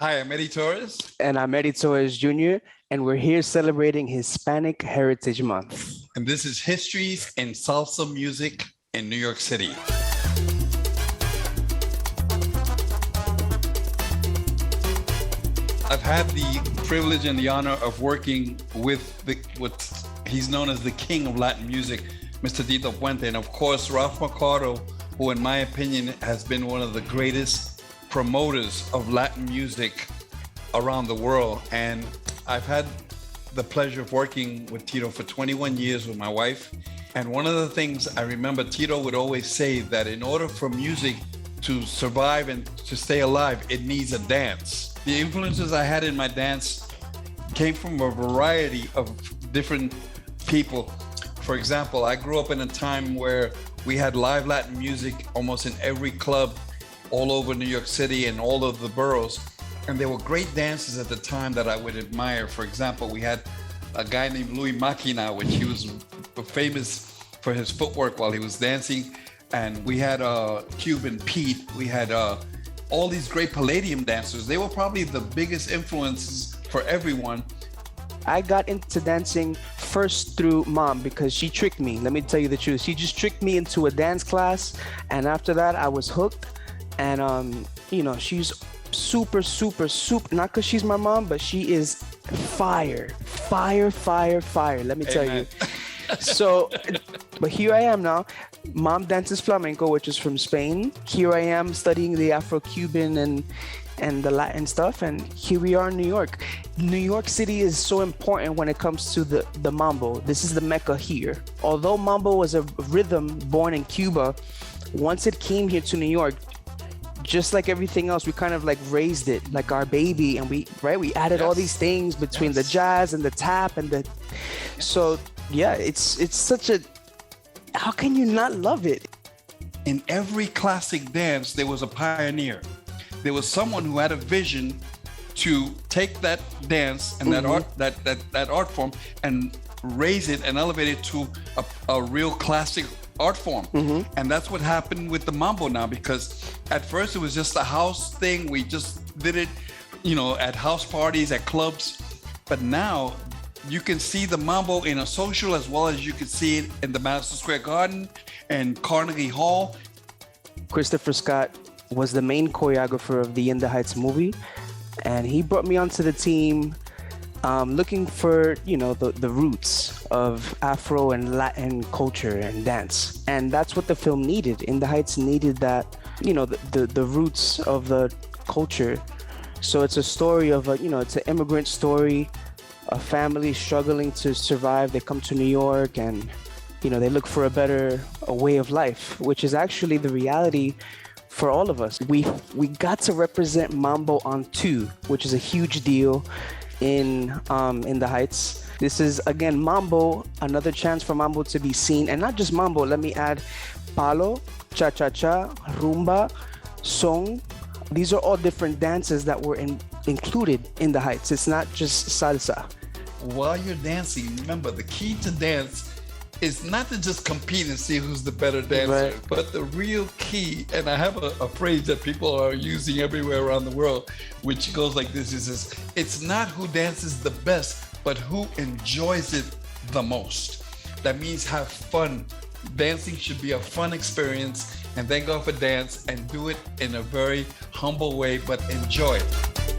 Hi, I'm Eddie Torres. And I'm Eddie Torres Jr., and we're here celebrating Hispanic Heritage Month. And this is Histories in Salsa Music in New York City. I've had the privilege and the honor of working with what he's known as the king of Latin music, Mr. Tito Puente, and of course, Ralph Mercado, who in my opinion has been one of the greatest promoters of Latin music around the world. And I've had the pleasure of working with Tito for 21 years with my wife. And one of the things I remember Tito would always say that in order for music to survive and to stay alive, it needs a dance. The influences I had in my dance came from a variety of different people. For example, I grew up in a time where we had live Latin music almost in every club all over New York City and all of the boroughs. And there were great dancers at the time that I would admire. For example, we had a guy named Louis Machina, which he was famous for his footwork while he was dancing. And we had Cuban Pete. We had all these great Palladium dancers. They were probably the biggest influences for everyone. I got into dancing first through Mom because she tricked me. Let me tell you the truth. She just tricked me into a dance class. And after that, I was hooked. And, she's super, not because she's my mom, but she is fire. Let me tell you. So, but here I am now. Mom dances flamenco, which is from Spain. Here I am studying the Afro-Cuban and the Latin stuff. And here we are in New York. New York City is so important when it comes to the mambo. This is the Mecca here. Although mambo was a rhythm born in Cuba, once it came here to New York, just like everything else, we kind of like raised it like our baby, and we added all these things between the jazz and the tap and the. So yeah, it's such a. How can you not love it? In every classic dance, there was a pioneer. There was someone who had a vision to take that dance and that art form and raise it and elevate it to a real classic art form. And that's what happened with the mambo now, because at first it was just a house thing. We just did it, at house parties, at clubs. But now you can see the mambo in a social as well as you can see it in the Madison Square Garden and Carnegie Hall. Christopher Scott was the main choreographer of the In the Heights movie, and he brought me onto the team looking for, the roots of Afro and Latin culture and dance. And that's what the film needed. In the Heights needed that, the roots of the culture. So it's a story of it's an immigrant story, a family struggling to survive. They come to New York and, they look for a way of life, which is actually the reality for all of us. We got to represent mambo on 2, which is a huge deal in the Heights. This is again mambo, another chance for mambo to be seen, and not just mambo. Let me add palo, cha-cha-cha, rumba, song. These are all different dances that were included in the Heights. It's not just salsa. While you're dancing, remember the key to dance is not to just compete and see who's the better dancer, but the real key, and I have a phrase that people are using everywhere around the world, which goes like this, is it's not who dances the best, but who enjoys it the most. That means have fun. Dancing should be a fun experience, and thank God for dance, and do it in a very humble way, but enjoy it.